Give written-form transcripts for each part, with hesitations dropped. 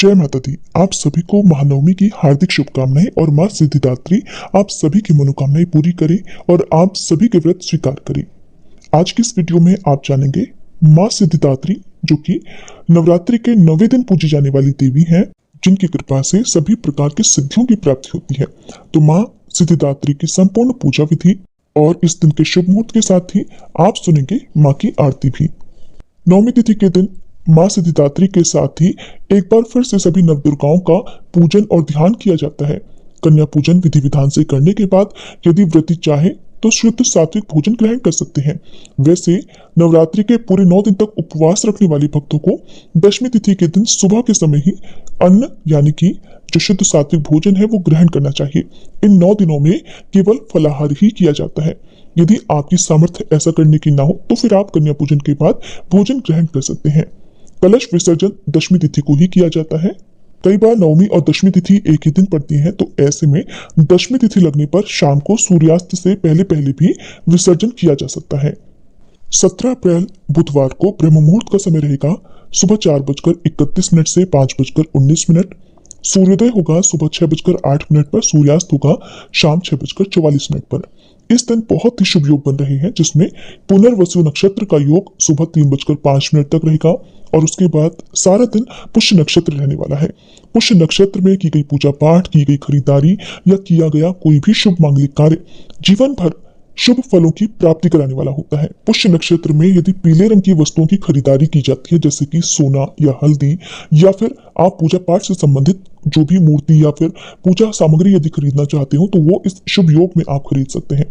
जय माता दी। आप सभी को महानवमी की हार्दिक शुभकामनाएं और मां सिद्धिदात्री आप सभी की मनोकामनाएं पूरी करे और आप सभी के व्रत स्वीकार करे। आज की इस वीडियो में आप जानेंगे मां सिद्धिदात्री जो कि नवरात्रि के 9वें दिन पूजी जाने वाली देवी हैं, जिनकी कृपा से सभी प्रकार की सिद्धियों की प्राप्ति होती है। तो मां सिद्धिदात्री की संपूर्ण पूजा विधि और इस दिन के शुभ मुहूर्त के साथ ही आप सुनेंगे मां की आरती भी। नवमी तिथि के दिन मां सिद्धिदात्री के साथ ही एक बार फिर से सभी नवदुर्गाओं का पूजन और ध्यान किया जाता है। कन्या पूजन विधि विधान से करने के बाद यदि व्रती चाहे तो शुद्ध सात्विक भोजन ग्रहण कर सकते हैं। वैसे नवरात्रि के पूरे 9 दिन तक उपवास रखने वाले भक्तों को दशमी तिथि के दिन सुबह के समय ही अन्न यानी कि जो शुद्ध सात्विक भोजन है वो ग्रहण करना चाहिए। इन 9 दिनों में केवल फलाहार ही किया जाता है। यदि आपकी सामर्थ्य ऐसा करने की ना हो तो फिर आप कन्या पूजन के बाद भोजन ग्रहण कर सकते हैं। कलश विसर्जन दशमी तिथि को ही किया जाता है। कई बार नवमी और दशमी तिथि एक ही दिन पड़ती है, तो ऐसे में दशमी तिथि लगने पर शाम को सूर्यास्त से पहले पहले भी विसर्जन किया जा सकता है। 17 अप्रैल बुधवार को ब्रह्म मुहूर्त का समय रहेगा सुबह 4:31 से 5:19। सूर्योदय होगा सुबह 6:08 पर, सूर्यास्त होगा शाम 6:44 पर। इस दिन बहुत ही शुभ योग बन रहे हैं, जिसमें पुनर्वसु नक्षत्र का योग सुबह 3:05 तक रहेगा और उसके बाद सारा दिन पुष्य नक्षत्र रहने वाला है। पुष्य नक्षत्र में की गई पूजा पाठ, की गई खरीदारी या किया गया कोई भी शुभ मांगलिक कार्य जीवन भर शुभ फलों की प्राप्ति कराने वाला होता है। पुष्य नक्षत्र में यदि पीले रंग की वस्तुओं की खरीदारी की जाती है, जैसे कि सोना या हल्दी, या फिर आप पूजा पाठ से संबंधित जो भी मूर्ति या फिर पूजा सामग्री यदि खरीदना चाहते हो तो वो इस शुभ योग में आप खरीद सकते हैं।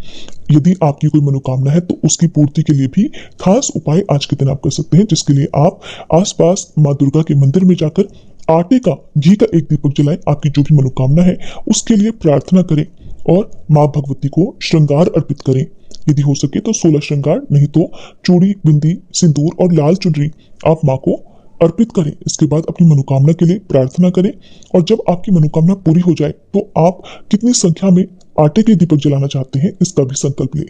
यदि आपकी कोई मनोकामना है तो उसकी पूर्ति के लिए भी खास उपाय आज के दिन आप कर सकते हैं, जिसके लिए आप आसपास माँ दुर्गा के मंदिर में जाकर आटे का घी का एक दीपक जलाएं। आपकी जो भी मनोकामना है उसके लिए प्रार्थना करें और माँ भगवती को श्रृंगार अर्पित करें। यदि हो सके तो 16 श्रृंगार, नहीं तो चूड़ी, बिंदी, सिंदूर और लाल चुनरी आप माँ को अर्पित करें। इसके बाद अपनी मनोकामना के लिए प्रार्थना करें और जब आपकी मनोकामना पूरी हो जाए तो आप कितनी संख्या में आटे के दीपक जलाना चाहते हैं इसका भी संकल्प लें।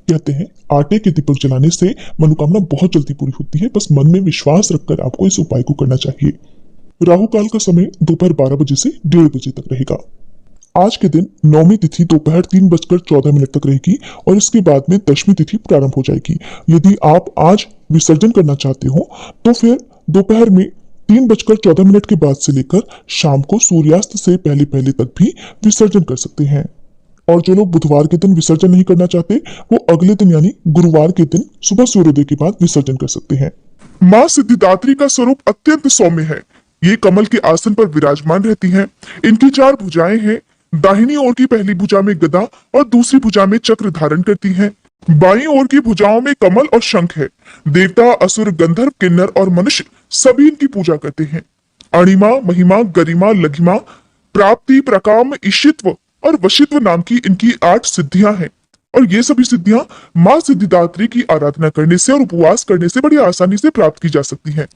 कहते हैं आटे के दीपक जलाने से मनोकामना बहुत जल्दी पूरी होती है। बस मन में विश्वास रखकर आपको इस उपाय को करना चाहिए। राहु काल का समय दोपहर 12 बजे से 1:30 बजे तक रहेगा। आज के दिन नौमी तिथि दोपहर 3:14 तक रहेगी और इसके बाद में दशमी तिथि प्रारंभ हो जाएगी। यदि आप आज विसर्जन करना चाहते हो तो फिर दोपहर में 3:14 के बाद से लेकर शाम को सूर्यास्त से पहले पहले तक भी विसर्जन कर सकते हैं। और जो लोग बुधवार के दिन विसर्जन नहीं करना चाहते वो अगले दिन यानी गुरुवार के दिन सुबह सूर्योदय के बाद विसर्जन कर सकते हैं। माँ सिद्धिदात्री का स्वरूप अत्यंत सौम्य है। ये कमल के आसन पर विराजमान रहती हैं। इनकी 4 भुजाएं हैं। दाहिनी ओर की पहली भुजा में गदा और दूसरी भुजा में चक्र धारण करती हैं। बाईं ओर की भुजाओं में कमल और शंख है। देवता, असुर, गंधर्व, किन्नर और मनुष्य सभी इनकी पूजा करते हैं। अणिमा, महिमा, गरिमा, लघिमा, प्राप्ति, प्रकाम, ईशित्व और वशित्व नाम की इनकी 8 सिद्धियां हैं और ये सभी सिद्धियां माँ सिद्धिदात्री की आराधना करने से और उपवास करने से बड़ी आसानी से प्राप्त की जा सकती हैं।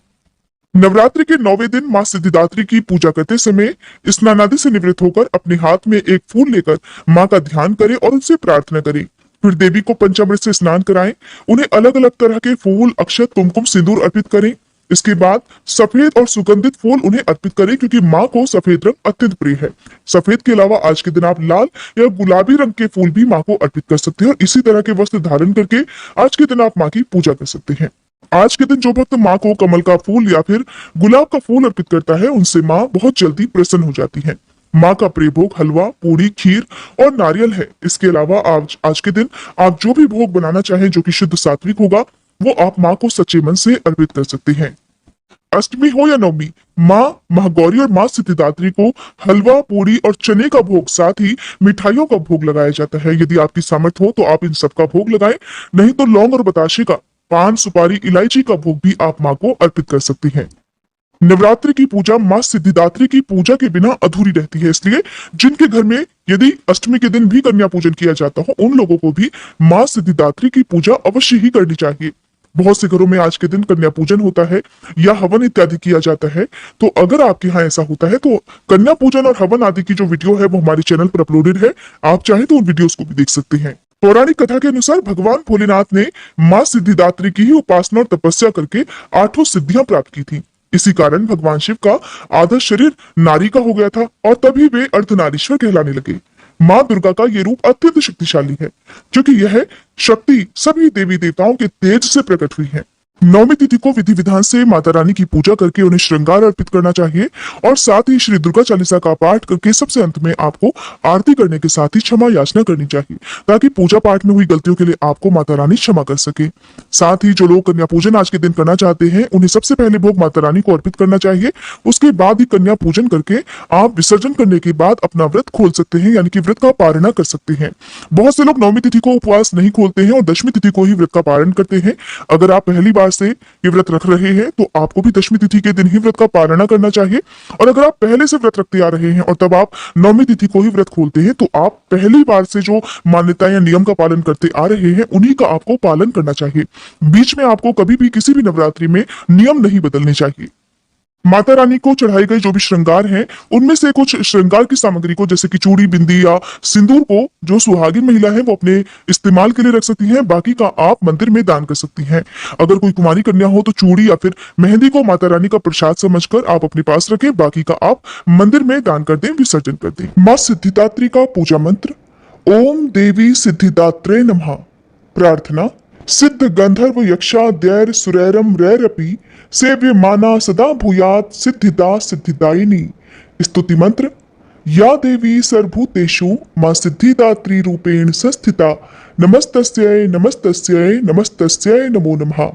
नवरात्रि के 9वें दिन माँ सिद्धिदात्री की पूजा करते समय स्नान आदि से निवृत्त होकर अपने हाथ में एक फूल लेकर माँ का ध्यान करें और उनसे प्रार्थना करें। फिर देवी को पंचामृत से स्नान कराएं। उन्हें अलग अलग तरह के फूल, अक्षत, कुमकुम, सिंदूर अर्पित करें। इसके बाद सफेद और सुगंधित फूल उन्हें अर्पित करें, क्योंकि माँ को सफेद रंग अत्यंत प्रिय है। सफेद के अलावा आज के दिन आप लाल या गुलाबी रंग के फूल भी माँ को अर्पित कर सकते हैं और इसी तरह के वस्त्र धारण करके आज के दिन आप माँ की पूजा कर सकते हैं। आज के दिन जो भक्त माँ को कमल का फूल या फिर गुलाब का फूल अर्पित करता है उनसे माँ बहुत जल्दी प्रसन्न हो जाती है। माँ का प्रिय भोग हलवा, पूरी, खीर और नारियल है। इसके अलावा आज के दिन आप जो भी भोग बनाना चाहें जो कि शुद्ध सात्विक होगा वो आप माँ को सच्चे मन से अर्पित कर सकते हैं। अष्टमी हो या नवमी, माँ महागौरी और माँ सिद्धिदात्री को हलवा, पूरी और चने का भोग, साथ ही मिठाइयों का भोग लगाया जाता है। यदि आपकी सामर्थ्य हो तो आप इन सब का भोग लगाएं, नहीं तो लौंग और बताशे का, पान, सुपारी, इलायची का भोग भी आप माँ को अर्पित कर सकती हैं। नवरात्रि की पूजा माँ सिद्धिदात्री की पूजा के बिना अधूरी रहती है, इसलिए जिनके घर में यदि अष्टमी के दिन भी कन्या पूजन किया जाता हो उन लोगों को भी माँ सिद्धिदात्री की पूजा अवश्य ही करनी चाहिए। बहुत से घरों में आज के दिन कन्या पूजन होता है या हवन इत्यादि किया जाता है, तो अगर आपके यहाँ ऐसा होता है तो कन्या पूजन और हवन आदि की जो वीडियो है वो हमारे चैनल पर अपलोडेड है। आप चाहें तो उन वीडियोस को भी देख सकते हैं। पौराणिक कथा के अनुसार भगवान भोलेनाथ ने माँ सिद्धिदात्री की ही उपासना और तपस्या करके 8 सिद्धियां प्राप्त की थी। इसी कारण भगवान शिव का आधा शरीर नारी का हो गया था और तभी वे अर्धनारीश्वर कहलाने लगे। माँ दुर्गा का ये रूप अत्यंत शक्तिशाली है, क्योंकि यह शक्ति सभी देवी देवताओं के तेज से प्रकट हुई है। नवमी तिथि को विधि विधान से माता रानी की पूजा करके उन्हें श्रृंगार अर्पित करना चाहिए और साथ ही श्री दुर्गा चालीसा का पाठ करके सबसे अंत में आपको आरती करने के साथ ही क्षमा याचना करनी चाहिए, ताकि पूजा पाठ में हुई गलतियों के लिए आपको माता रानी क्षमा कर सके। साथ ही जो लोग कन्या पूजन आज के दिन करना चाहते हैं, उन्हें सबसे पहले भोग माता रानी को अर्पित करना चाहिए। उसके बाद ही कन्या पूजन करके आप विसर्जन करने के बाद अपना व्रत खोल सकते हैं, यानी कि व्रत का पारणा कर सकते हैं। बहुत से लोग नवमी तिथि को उपवास नहीं खोलते हैं और दशमी तिथि को ही व्रत का पारण करते हैं। अगर आप पहली बार से ये व्रत रख रहे हैं तो आपको भी दशमी तिथि के दिन ही व्रत का पारणा करना चाहिए, और अगर आप पहले से व्रत रखते आ रहे हैं और तब आप नवमी तिथि को ही व्रत खोलते हैं तो आप पहली बार से जो मान्यता या नियम का पालन करते आ रहे हैं उन्हीं का आपको पालन करना चाहिए। बीच में आपको कभी भी किसी भी नवरात्रि में नियम नहीं बदलने चाहिए। माता रानी को चढ़ाई गई जो भी श्रृंगार हैं, उनमें से कुछ श्रृंगार की सामग्री को जैसे कि चूड़ी, बिंदी या सिंदूर को जो सुहागिन महिला है वो अपने इस्तेमाल के लिए रख सकती हैं, बाकी का आप मंदिर में दान कर सकती हैं। अगर कोई कुमारी कन्या हो तो चूड़ी या फिर मेहंदी को माता रानी का प्रसाद समझकर आप अपने पास रखें, बाकी का आप मंदिर में दान कर दें, विसर्जन कर दें। माँ सिद्धिदात्री का पूजा मंत्र। ओम देवी सिद्धिदात्रे नमः। प्रार्थना। सिद्ध गंधर्व यक्षाद्यैर सुरैरम रैरपि सेव्य माना सदा भूयात सिद्धिदा सिद्धिदायिनी। स्तुति मंत्र। या देवी सर्वभूतेषु मां सिद्धिदात्री रूपेण संस्थिता नमस्तस्यै नमस्तस्यै नमस्तस्यै नमो नमः।